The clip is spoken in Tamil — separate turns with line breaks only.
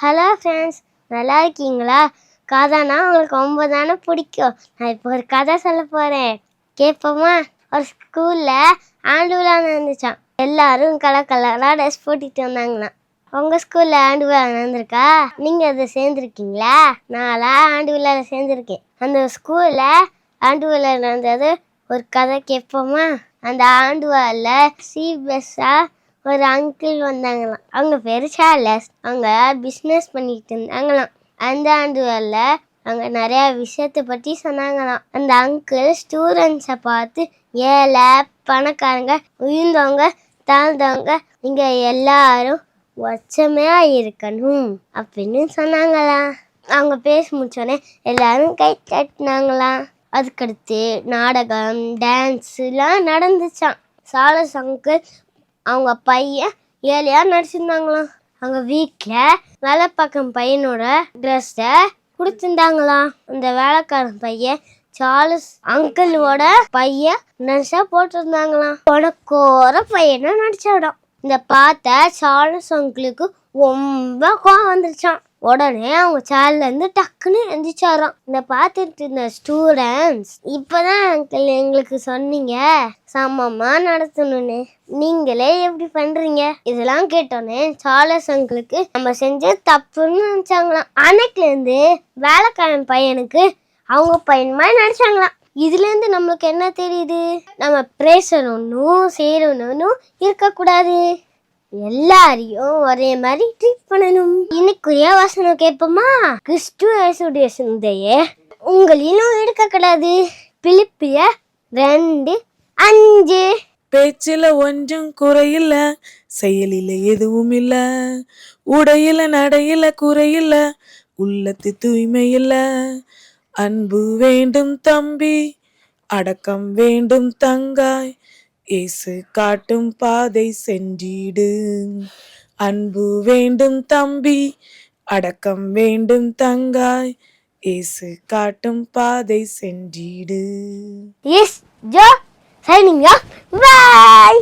ஹலோ ஃப்ரெண்ட்ஸ், நல்லா இருக்கீங்களா? கதைனா உங்களுக்கு ரொம்ப தானே பிடிக்கும். நான் இப்போ ஒரு கதை சொல்ல போகிறேன், கேட்போமா? ஒரு ஸ்கூலில் ஆண்டு விழா நடந்துச்சான். எல்லாரும் கலர் கலராக ட்ரெஸ் போட்டுட்டு வந்தாங்களாம். உங்கள் ஸ்கூலில் ஆண்டு விழா நடந்திருக்கா? நீங்கள் அதை சேர்ந்துருக்கீங்களா? நான்லாம் ஆண்டு விழாவில் சேர்ந்துருக்கேன். அந்த ஸ்கூலில் ஆண்டு விழா நடந்தது ஒரு கதை கேட்போமா? அந்த ஆண்டு விழாவில் சீபஸாக ஒரு அங்கிள் வந்தாங்களாம். அவங்க பேர் சார்லஸ். அவங்க பிஸ்னஸ் பண்ணிட்டு இருந்தாங்களாம். அந்த ஆண்டுகளில் அவங்க நிறையா விஷயத்தை பற்றி சொன்னாங்களாம். அந்த அங்கிள் ஸ்டூடெண்ட்ஸை பார்த்து ஏழை பணக்காரங்க உயர்ந்தவங்க தாழ்ந்தவங்க இங்கே எல்லாரும் ஒற்றுமையாக இருக்கணும் அப்படின்னு சொன்னாங்களாம். அவங்க பேச முடிச்சோடனே எல்லாரும் கை தட்டினாங்களாம். அதுக்கடுத்து நாடகம் டான்ஸுலாம் நடந்துச்சான். சார்லஸ் அங்கிள் அவங்க பையன் ஏழையா நடிச்சிருந்தாங்களாம். அவங்க வீட்டில் வேலை பார்க்குற பையனோட ட்ரெஸ்ஸை கொடுத்துருந்தாங்களாம். அந்த வேலைக்காரன் பையன் சார்லஸ் அங்கிளோட பையன் ட்ரெஸ்ஸை போட்டிருந்தாங்களாம். உனக்கோர பையனை நடிச்சாடாம். இந்த பார்த்த சார்லஸ் அங்கிளுக்கு ரொம்ப கோவம் வந்துருச்சான். உடனே அவங்க சேர்லேருந்து டக்குன்னு எந்திரிச்சாராம். இந்த பார்த்துட்டு இருந்த ஸ்டூடெண்ட்ஸ், இப்போதான் அங்கிள் எங்களுக்கு சொன்னீங்க சமமாக நடத்தணும்னு, நீங்களே எப்படி பண்ணுறீங்க? இதெல்லாம் கேட்டோன்னே சார்லஸ் அங்கிளுக்கு நம்ம செஞ்ச தப்புன்னு நினச்சாங்களாம். அன்னைக்குலேருந்து வேலைக்காரன் பையனுக்கு அவங்க பையன் மாதிரி நடிச்சாங்களாம். இதுலேருந்து நம்மளுக்கு என்ன தெரியுது? நம்ம பேசணும்னும் செய்யணும்னு இருக்கக்கூடாது, எல்லாரையும் ஒரே மாதிரி ட்ரீட் பண்ணணும். இன்னைக்குரிய வசனம் கேட்போமா? கிறிஸ்து இயேசுடைய சிந்தையே உங்களிலும் இருக்கக்கூடாது. பிலிப்பியர் 2:5.
பேச்சில ஒன்றும் குறையில்ல, செயலில எதுவும் இல்ல, உடையில நடையில குறையில்ல, உள்ளத்து தூய்மை இல்ல. அன்பு வேண்டும் தம்பி, அடக்கம் வேண்டும் தங்காய், இயேசு காட்டும் பாதை சென்றிடு. அன்பு வேண்டும் தம்பி, அடக்கம் வேண்டும் தங்காய், இயேசு காட்டும் பாதை சென்றிடு.
S Joe, signing off. By.